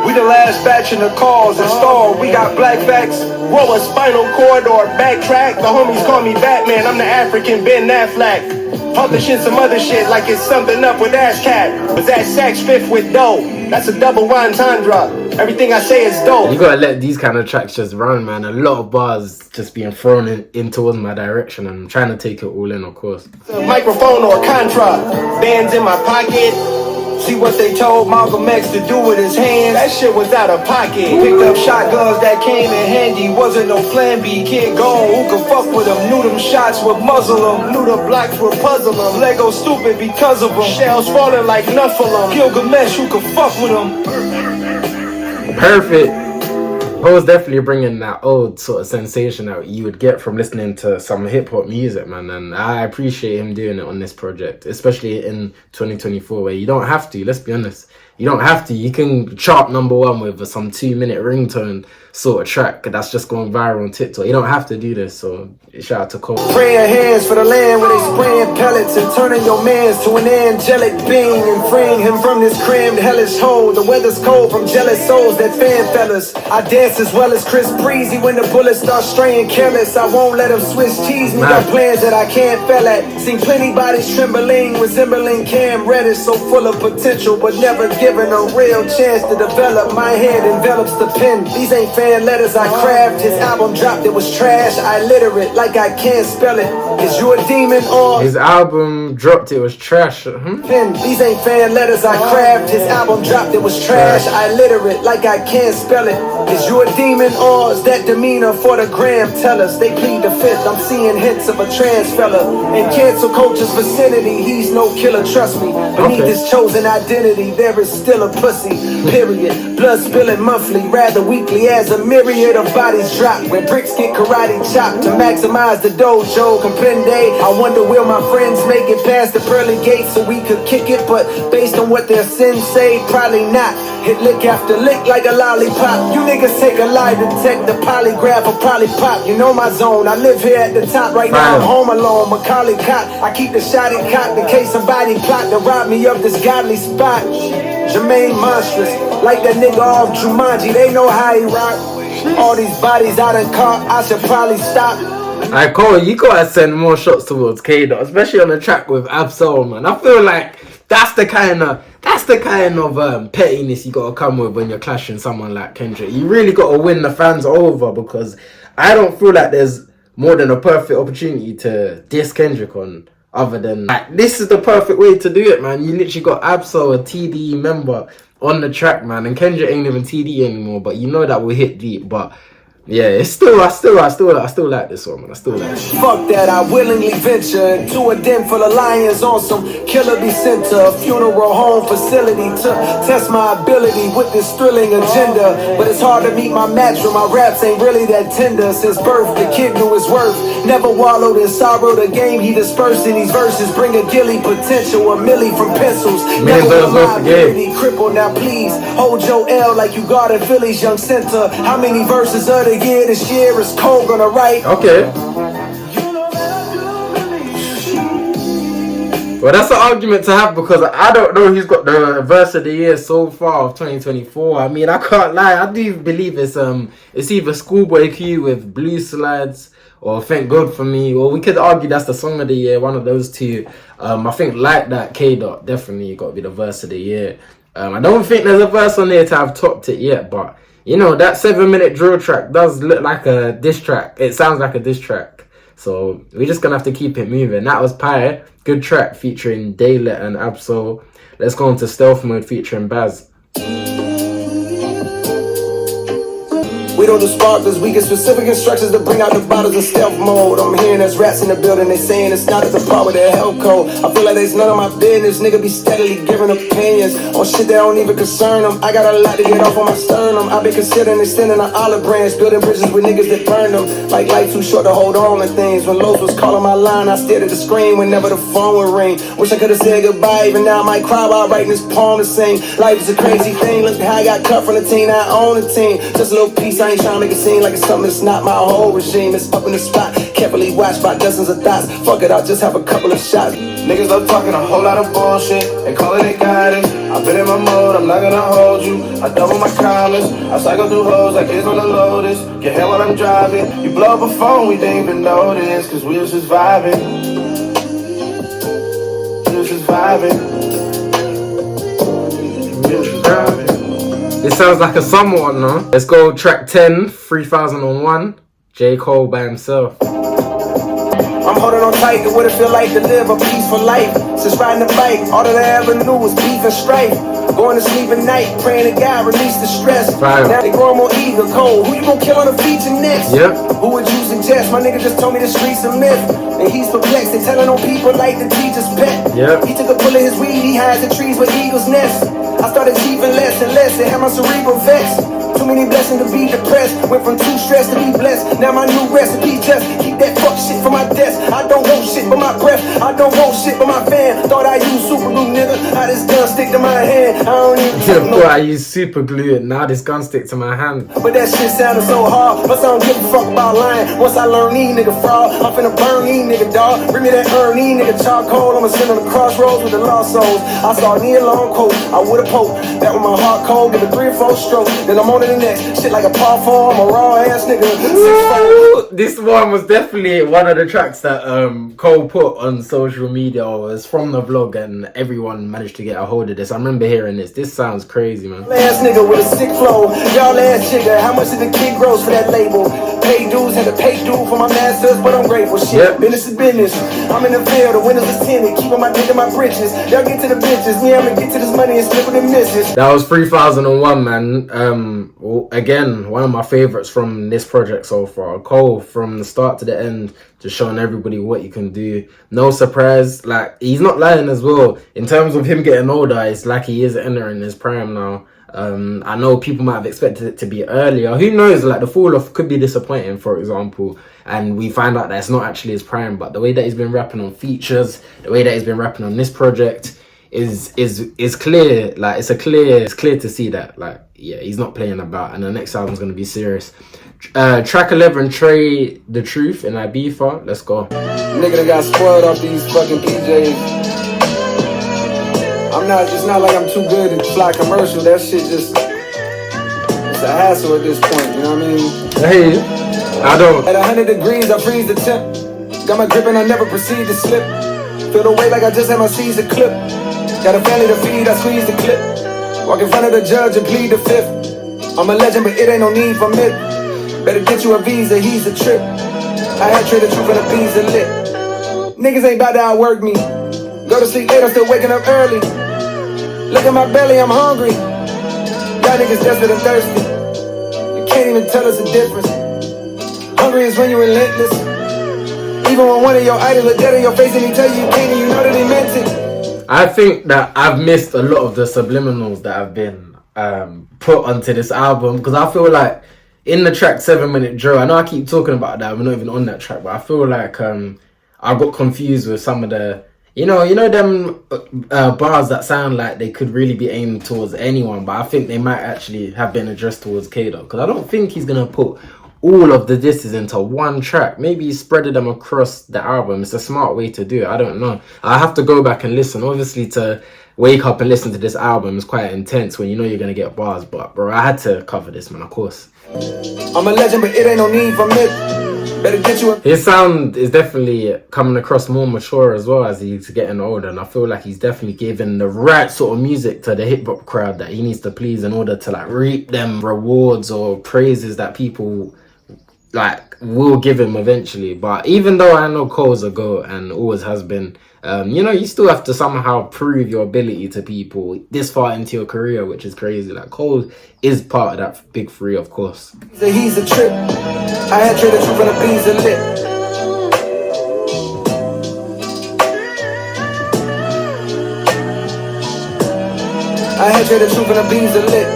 We the last batch in the cause installed. We got black facts. Roll a spinal cord or backtrack. The homies call me Batman. I'm the African Ben Affleck. Pumping shit, some other shit like it's something up with Ass Cat. Was that sax fifth with dough? That's a double entendre. Everything I say is dope. You gotta let these kind of tracks just run, man. A lot of bars just being thrown in towards my direction, and I'm trying to take it all in, of course. Microphone or contra, bands in my pocket. See what they told Malcolm X to do with his hands? That shit was out of pocket. Picked up shotguns that came in handy. Wasn't no plan B. Kid gone, who could fuck with them? Knew them shots would muzzle them. Knew the blocks would puzzle them. Lego stupid because of them. Shells falling like Nephilim. Gilgamesh, who could fuck with them? Perfect. I was definitely bringing that old sort of sensation that you would get from listening to some hip hop music, man. And I appreciate him doing it on this project, especially in 2024, where you don't have to, let's be honest. You don't have to. You can chart #1 with some 2-minute ringtone sort of track that's just going viral on TikTok. You don't have to do this. So shout out to Cole. Praying hands for the land where they spraying pellets and turning your mans to an angelic being and freeing him from this crammed hellish hole. The weather's cold from jealous souls that fan fellas. I dance as well as Chris Breezy when the bullets start straying careless. I won't let them Swiss cheese me. Got plans that I can't fail at. Seen plenty bodies trembling, resembling Cam Reddish, so full of potential but never given a real chance to develop. My hand envelops the pen. These ain't fan letters I craft. His album dropped, it was trash. I illiterate like I can't spell it. Is you a demon or his album dropped, it was trash? pen? These ain't fan letters I craft. His album dropped, it was trash. I illiterate like I can't spell it. Is you a demon or is that demeanor for the gram? Tell us, they plead the fifth. I'm seeing hints of a trans fella in cancel culture's vicinity. He's no killer, trust me. Beneath his chosen identity, there is still a pussy. Period. Blood spilling monthly, rather weekly, as a myriad of bodies drop. Where bricks get karate chopped to maximize the dojo. Comprende? I wonder will my friends make it past the pearly gates so we could kick it? But based on what their sins say, probably not. Hit lick after lick like a lollipop. You niggas take a lie to detect the polygraph or probably pop. You know my zone. I live here at the top right now. I'm home alone. Macaulay cop. I keep the shotty cocked in case somebody plot to rob me of this godly spot. Jermaine monstrous, like that nigga off Jumanji. They know how he rock. All these bodies I done caught. I should probably stop. Alright, Cole, you gotta send more shots towards K-Dot, especially on the track with Absol, man. I feel like that's the kind of pettiness you gotta come with when you're clashing someone like Kendrick. You really gotta win the fans over, because I don't feel like there's more than a perfect opportunity to diss Kendrick on, other than like, this is the perfect way to do it, man. You literally got Absol, a TDE member, on the track, man, and Kendrick ain't even TDE anymore, but you know that will hit deep. But yeah, it's still, I still like this one, man. I still like it. Fuck that, I willingly venture into a den full of lions on some killer be sent to a funeral home facility to test my ability with this thrilling agenda. But it's hard to meet my match when my raps ain't really that tender. Since birth, the kid knew his worth. Never wallowed in sorrow, the game he dispersed in these verses. Bring a gilly potential, a milli from pencils. Never will my ability cripple. Now please, hold your L like you guarded Philly's young center. How many verses of the year this year is Cole gonna write? Okay. Well, that's an argument to have, because I don't know who's got the verse of the year so far of 2024. I mean, I can't lie. I do believe it's either Schoolboy Q with Blue Slides or Thank God For Me, or we could argue that's the song of the year, one of those two. I think Like That, K-Dot definitely got to be the verse of the year. I don't think there's a verse on there to have topped it yet, but you know, that 7-minute drill track does look like a diss track. It sounds like a diss track. So we're just gonna have to keep it moving. That was Pie, good track featuring Daylit and Absol. Let's go into Stealth Mode featuring Baz. We don't do sparklers, we get specific instructions to bring out the bottles in stealth mode. I'm hearing there's rats in the building, they saying it's not at the part with their health code. I feel like there's none of my business, nigga be steadily giving opinions on shit that don't even concern them. I got a lot to get off on my sternum. I've been considering extending an olive branch, building bridges with niggas that burn them. Like life too short to hold on to things. When Lowe's was calling my line, I stared at the screen whenever the phone would ring. Wish I could've said goodbye, even now I might cry while writing this poem to sing. Life is a crazy thing, look how I got cut from the team, I own the team. Just a little piece, I ain't trying to make it seem like it's something that's not. My whole regime is up in the spot, carefully watched by dozens of thoughts. Fuck it, I'll just have a couple of shots. Niggas love talking a whole lot of bullshit and call it guidance. I've been in my mode, I'm not gonna hold you. I double my comments, I cycle through hoes like kids on the Lotus. Get hit while I'm driving. You blow up a phone, we didn't even notice, cause we was just vibing. surviving. Still surviving. This sounds like a summer one, no? Let's go track 10, 3001. J.Cole by himself. I'm holding on tight to what it feel like to live a peaceful life. Since riding the bike, all that I ever knew was beef and strife. Going to sleep at night, praying to God release the stress. Fire. Now they growing more eager, cold. Who you gonna kill on the feature next? Yep. Who would you suggest? My nigga just told me the streets a myth. And he's perplexed. They telling on people like the teacher's pet. Yep. He took a pull of his weed, he hides the trees where eagles nest. I started achieving less and less and had my cerebral vexed. Too many blessings to be depressed. Went from too stressed to be blessed. Now my new recipe just keep that fuck shit from my desk. I don't want shit but my breath. I don't want shit but my fan. Thought I used super glue, nigga. How this gun stick to my hand. I don't even Boy, I use super glue and now this gun stick to my hand. But that shit sounded so hard. Plus I don't give a fuck about lying. Once I learn these nigga fraud, I'm finna burn these nigga dog. Bring me that these nigga charcoal. I'ma sit on the crossroads with the lost souls. I saw me a long quote. I would've poked that with my heart cold. Give it 3 or 4 strokes. Then I'm on to the next. Shit like a par 4. I'm a raw ass nigga. 6'4". This one was definitely one of the tracks that Cole put on social media. It was from the vlog and everyone managed to get a hold of this. I remember hearing this. This sounds crazy, man. Ass nigga with a sick flow. Y'all ass jigger. How much did the kid gross for that label? Pay dues, had to pay due for my masters, but I'm grateful. Shit, Yep. business is business. I'm in the field, the windows is tinted. Keeping my dick in my britches. Y'all get to the bitches. Me, I'ma get to this money and slip with the misses. That was 3001, man. Again, one of my favorites from this project so far. Cole, from the start to the end, just showing everybody what he can do. No surprise, like he's not lying as well. In terms of him getting older, it's like he is entering his prime now. I know people might have expected it to be earlier. Who knows? Like the fall off could be disappointing, for example. And we find out that it's not actually his prime. But the way that he's been rapping on features, the way that he's been rapping on this project is clear. Like it's clear to see that. Like yeah, he's not playing about. And the next album's gonna be serious. Track 11, Trey the Truth in Ibiza. Let's go. Nigga that got spoiled off these fucking PJs. It's not like I'm too good to fly commercial. That shit just, it's a hassle at this point, you know what I mean? Hey, I don't. At 100 degrees, I freeze the temp. Got my grip and I never proceed to slip. Feel the weight like I just had my Caesar clip. Got a family to feed, I squeeze the clip. Walk in front of the judge and plead the fifth. I'm a legend, but it ain't no need for myth. Better get you a visa, he's a trip. I had traded truth and a visa lit. Niggas ain't about to outwork me. Go to sleep late, I'm still waking up early. Look at my belly, I'm hungry. Y'all niggas desperate and thirsty. You can't even tell us the difference. Hungry is when you're relentless. Even when one of your idols look dead in your face and he tell you can't, and you know that he meant it. I think that I've missed a lot of the subliminals that have been put onto this album, because I feel like in the track 7 Minute Drill, I know I keep talking about that, we're not even on that track, but I feel like I got confused with some of the, you know them bars that sound like they could really be aimed towards anyone, but I think they might actually have been addressed towards K-Dot, because I don't think he's gonna put all of the disses into one track. Maybe he spreaded them across the album. It's a smart way to do it. I don't know. I have to go back and listen. Obviously, to wake up and listen to this album is quite intense when you know you're gonna get bars, but bro, I had to cover this, man, of course. I'm a legend, but it ain't no need for myth. Better get you a... His sound is definitely coming across more mature as well as he's getting older, and I feel like he's definitely giving the right sort of music to the hip hop crowd that he needs to please in order to like reap them rewards or praises that people like will give him eventually. But even though I know Cole's a GOAT and always has been, you know, you still have to somehow prove your ability to people this far into your career, which is crazy. Like Cole is part of that big three, of course. He's a trip. I had traded truth and a visa lit. I had traded truth and a visa lit.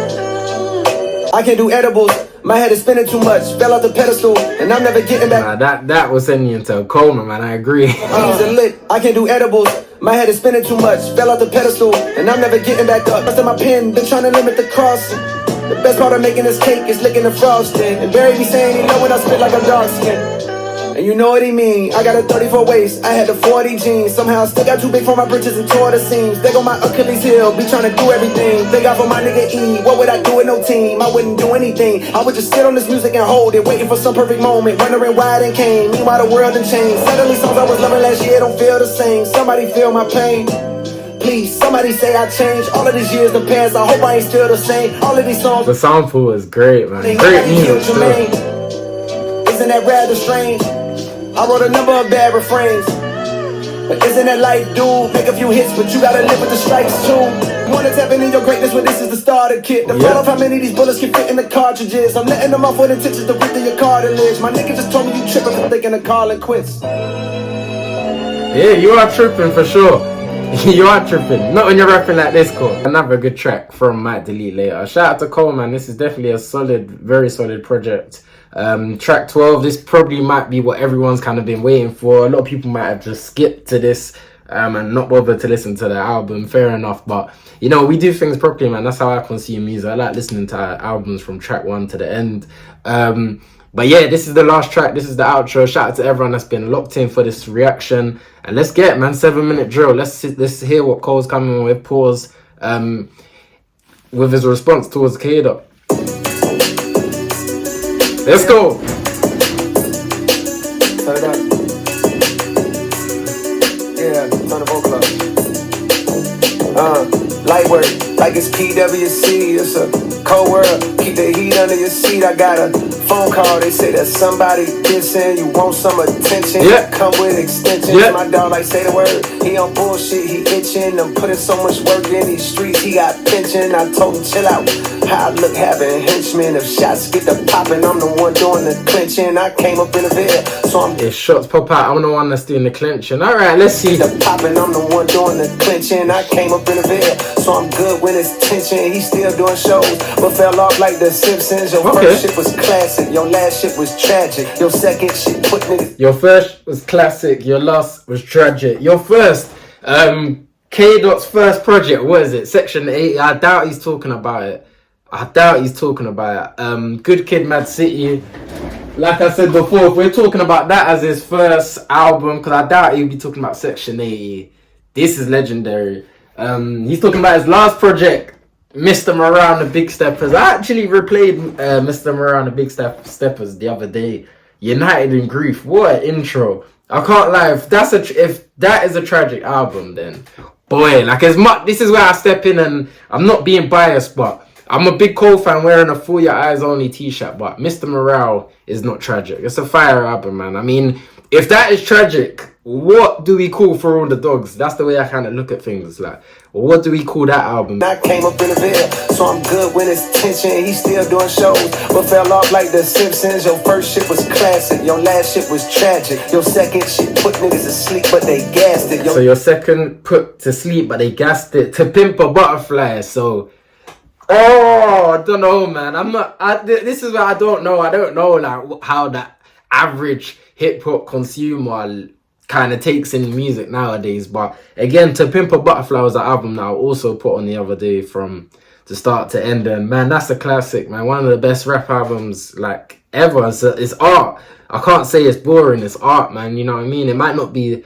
I can't do edibles. My head is spinning too much. Fell off the pedestal, and I'm never getting back. That was sending you into a coma, man. I agree. Visa lit. I can't do edibles. My head is spinning too much. Fell off the pedestal, and I'm never getting back up. Busting my pen, been trying to limit the crossing. The best part of making this cake is licking the frosting. And Barry be saying he know when I spit like I'm dark skin. And you know what he mean. I got a 34 waist, I had the 40 jeans. Somehow still got too big for my britches and tore the seams. They go my Achilles heel, be trying to do everything. They got for my nigga E. What would I do with no team? I wouldn't do anything. I would just sit on this music and hold it, waiting for some perfect moment, wondering why it ain't came. Meanwhile the world done changed. Suddenly songs I was loving last year don't feel the same. Somebody feel my pain. Please, somebody say I changed. All of these years the past, I hope I ain't still the same. All of these songs. The sample is great, man. Great music. Isn't that rather strange? I wrote a number of bad refrains. But isn't that life, dude? Make a few hits, but you gotta live with the strikes too. You wanna tap into your greatness, well, this is the starter kit. The fall of how many of these bullets can fit in the cartridges. I'm letting them off with intentions to rip through your cartilage. My nigga just told me you tripping for thinking of calling quits. Yeah, you are tripping for sure. You are tripping. Not when you're rapping like this, Cole. Another good track from Might Delete Later. Shout out to Cole, man. This is definitely a solid, very solid project. Track 12, this probably might be what everyone's kind of been waiting for. A lot of people might have just skipped to this and not bothered to listen to the album. Fair enough, but you know, we do things properly, man. That's how I consume music. I like listening to albums from track 1 to the end. But yeah, this is the last track. This is the outro. Shout out to everyone that's been locked in for this reaction. And let's get it, man. 7-minute drill. Let's hear what Cole's coming with. Pause. With his response towards K-Dot. Let's go. Turn it up. Yeah, turn the vocal up. Light work, like it's PWC. It's a cold world. Keep the heat under your seat. I got a phone call. They say that somebody dissing. You want some attention? Yeah. Come with extensions. Yeah. My dog like say the word. He on bullshit. He itching. I'm putting so much work in these streets. He got pension. I told him chill out. How I look having henchmen. If shots get the popping, I'm the one doing the clinching. I came up in the veil, so I'm. If shots pop out, I'm the one that's doing the clinching. All right, let's see. The popping, I'm the one doing the clinching. I came up in the veil, so I'm good when it's tension. He still doing shows, but fell off like the Simpsons. Your first shit was classic, your last shit was tragic. Your second shit put niggas. Your first was classic, your last was tragic. Your first, K-Dot's first project, what is it? Section 80. I doubt he's talking about it. Good Kid, Mad City. Like I said before, if we're talking about that as his first album, because I doubt he'll be talking about Section 80. This is legendary. He's talking about his last project, Mr. Morale and the Big Steppers. I actually replayed Mr. Morale and the Big Steppers the other day. United in Grief. What an intro. I can't lie. If that is a tragic album, then boy, like as much. This is where I step in, and I'm not being biased, but I'm a big Cole fan wearing a Full Your Eyes Only t-shirt, but Mr. Morale is not tragic. It's a fire album, man. I mean, if that is tragic, what do we call For All the Dogs? That's the way I kind of look at things. Like, what do we call that album? I came up in the veil, so I'm good when it's tension. He still doing shows, but fell off like the Simpsons. Your first shit was classic, your last shit was tragic. Your second shit put niggas to sleep, but they gassed it. So your second put to sleep, but they gassed it. To Pimp a Butterfly, so... Oh, I don't know, man. This is where I don't know. I don't know like how that average hip hop consumer kind of takes in music nowadays. But again, To Pimp a Butterfly was an album that I also put on the other day from to start to end. And man, that's a classic, man. One of the best rap albums like ever. It's art. I can't say it's boring. It's art, man. You know what I mean? It might not be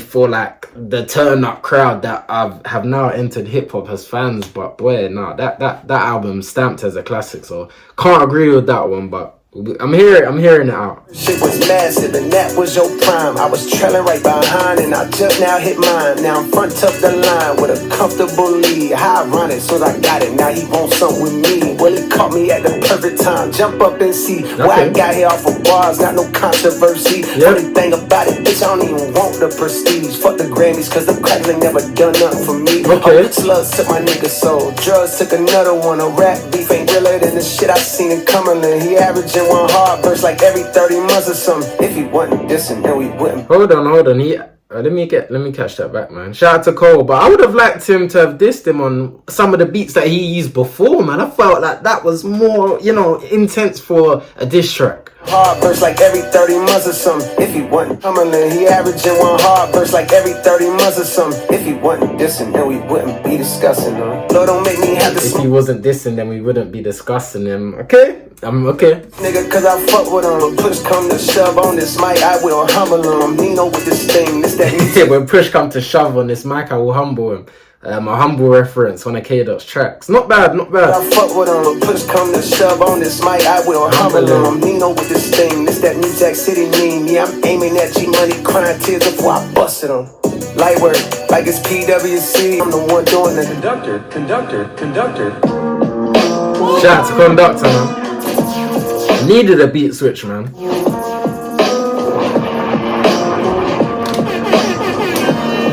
for like the turn up crowd that have now entered hip hop as fans, but boy, no, that album stamped as a classic. So can't agree with that one, but I'm hearing it out. Shit was massive and that was your prime. I was trailing right behind and I just now hit mine. Now I'm front of the line with a comfortable lead. How I run it, so I got it. Now he wants something with me. Well, he caught me at the perfect time. Jump up and see why I got here off of bars. Not no controversy. Funny thing about it, bitch, I don't even want the prestige. Fuck the Grammys, cause the crackers ain't never done nothing for me. Slugs took my nigga soul. Drugs took another one. A rap beef ain't realer than the shit I seen in Cumberland. He averaging one hard verse like every 30 months or something. If he wasn't dissing, then we wouldn't. Hold on. Let me catch that back, man. Shout out to Cole, but I would have liked him to have dissed him on some of the beats that he used before, man. I felt like that was more, intense for a diss track. Hard verse like every 30 months or something. If he wasn't Cumberland, he averaging one hard verse like every 30 months or something. If he wasn't dissing, then we wouldn't be discussing him. Lord, don't make me have to. If he wasn't dissing, then we wouldn't be discussing him. Okay, I'm okay. Nigga, cause I fuck with him. Push come to shove on this mic, I will humble him. Nino with this thing, this that. Yeah, when push come to shove on this mic, I will humble him. A humble reference on a K-Dot's tracks. Not bad. I fuck with him. Push come to shove on this mic, I will humble him. Nino with this thing, this that New Jack City meme. Yeah, I'm aiming at G Money, crying tears before I busted him. Light work, like it's PWC. I'm the one doing the Conductor. Shout out to Conductor, man. Needed a beat switch, man.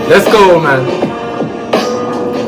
Let's go, man.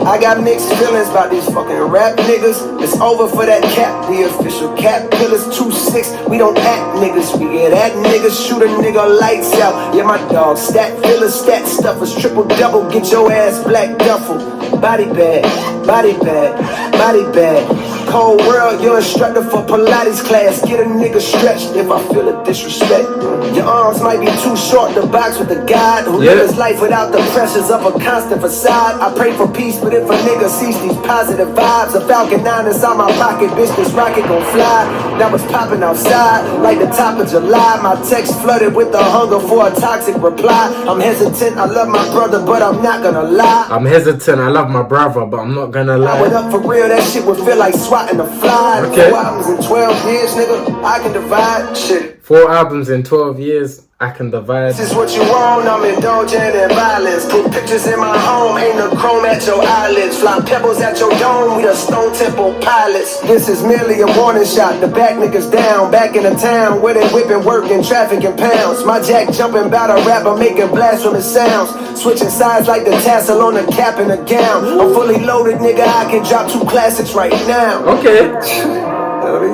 I got mixed feelings about these fucking rap niggas. It's over for that cap, the official cap killers. 2-6, we don't act niggas. We get at niggas, shoot a nigga lights out. Yeah, my dog, stat fillers, stat stuffers, triple double, get your ass black duffel. Body bag, body bag, body bag. Cold world, your instructor for Pilates class. Get a nigga stretched if I feel a disrespect. Your arms might be too short to box with a god who lives his life without the pressures of a constant facade. I pray for peace, but if a nigga sees these positive vibes, a Falcon 9 inside my pocket, bitch, this rocket gon' fly. Now it's popping outside like the top of July. My text flooded with the hunger for a toxic reply. I'm hesitant, I love my brother, but I'm not gonna lie. I'm hesitant, I love my brother, but I'm not gonna lie. I went up for real, that shit would feel like swatting a fly. Okay. 4 albums in 12 years, nigga, I can divide shit. 4 albums in 12 years, I can divide. This is what you want, I'm indulging in violence. Put pictures in my home, ain't no chrome at your eyelids. Fly pebbles at your dome, we the Stone Temple pilots. This is merely a warning shot, the back niggas down. Back in the town where they whipping, working, traffic in pounds. My jack jumping bout a rapper, making blasphemous sounds. Switching sides like the tassel on the cap and the gown. I'm fully loaded, nigga, I can drop 2 classics right now. Okay.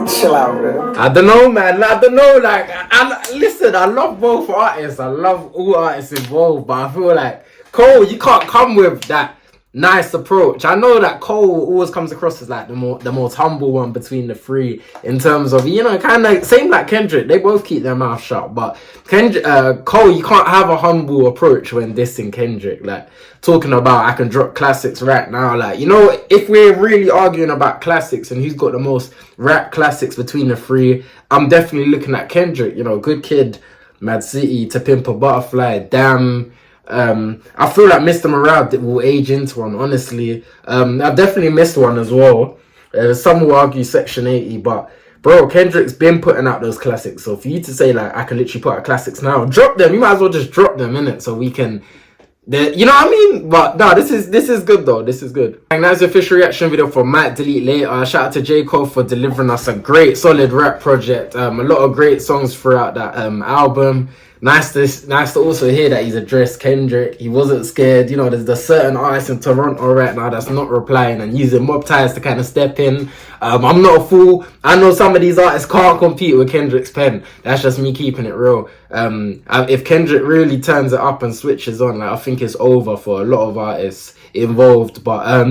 Chill out, man. I don't know, man. I don't know. Like, listen, I love both artists. I love all artists involved, but I feel like Cole, you can't come with that nice approach. I know that Cole always comes across as like the most humble one between the three in terms of, you know, kind of same like Kendrick. They both keep their mouth shut, but Cole, you can't have a humble approach when dissing Kendrick. Like talking about I can drop classics right now. Like, you know, if we're really arguing about classics and who's got the most rap classics between the three, I'm definitely looking at Kendrick. You know, Good Kid, Mad City, To Pimp a Butterfly, Damn. I feel like Mr. Morale will age into one, honestly. I've definitely missed one as well. Some will argue Section 80, but bro, Kendrick's been putting out those classics. So for you to say like I can literally put out classics now, drop them. You might as well just drop them, innit? So we can, you know what I mean? But no, this is good though. This is good. And that's the official reaction video for Might Delete Later. Shout out to J.Cole for delivering us a great, solid rap project. A lot of great songs throughout that album. Nice to also hear that he's addressed Kendrick. He wasn't scared. You know, there's certain artists in Toronto right now that's not replying and using mob ties to kind of step in. I'm not a fool. I know some of these artists can't compete with Kendrick's pen. That's just me keeping it real. If Kendrick really turns it up and switches on, like I think it's over for a lot of artists involved. But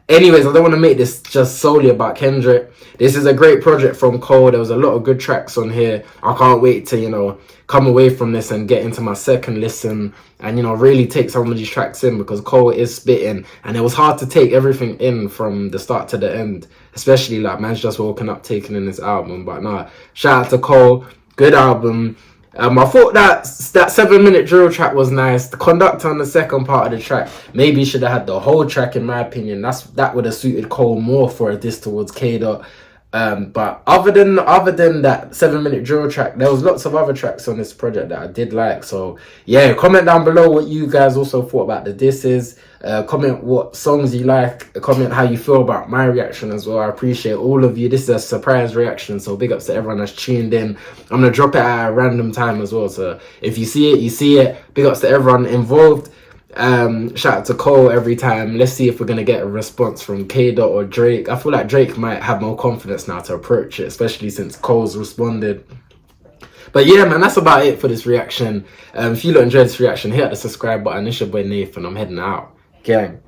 anyways, I don't want to make this just solely about Kendrick. This is a great project from Cole. There was a lot of good tracks on here. I can't wait to, you know, come away from this and get into my second listen and, you know, really take some of these tracks in, because Cole is spitting and it was hard to take everything in from the start to the end, especially like man's just woken up taking in this album. But nah, shout out to Cole, good album. I thought that 7-minute drill track was nice. The conductor on the second part of the track, maybe should have had the whole track in my opinion. That would have suited Cole more for a diss towards K-Dot. But other than that 7-minute drill track, there was lots of other tracks on this project that I did like. So yeah, comment down below what you guys also thought about the disses. Comment what songs you like. Comment how you feel about my reaction as well. I appreciate all of you. This is a surprise reaction, so big ups to everyone that's tuned in. I'm gonna drop it at a random time as well, so if you see it, you see it. Big ups to everyone involved. Shout out to Cole every time. Let's see if we're gonna get a response from K-Dot or Drake. I feel like Drake might have more confidence now to approach it, especially since Cole's responded. But yeah, man, that's about it for this reaction. If you enjoyed this reaction, hit the subscribe button. It's your boy Nathan. I'm heading out. Gang.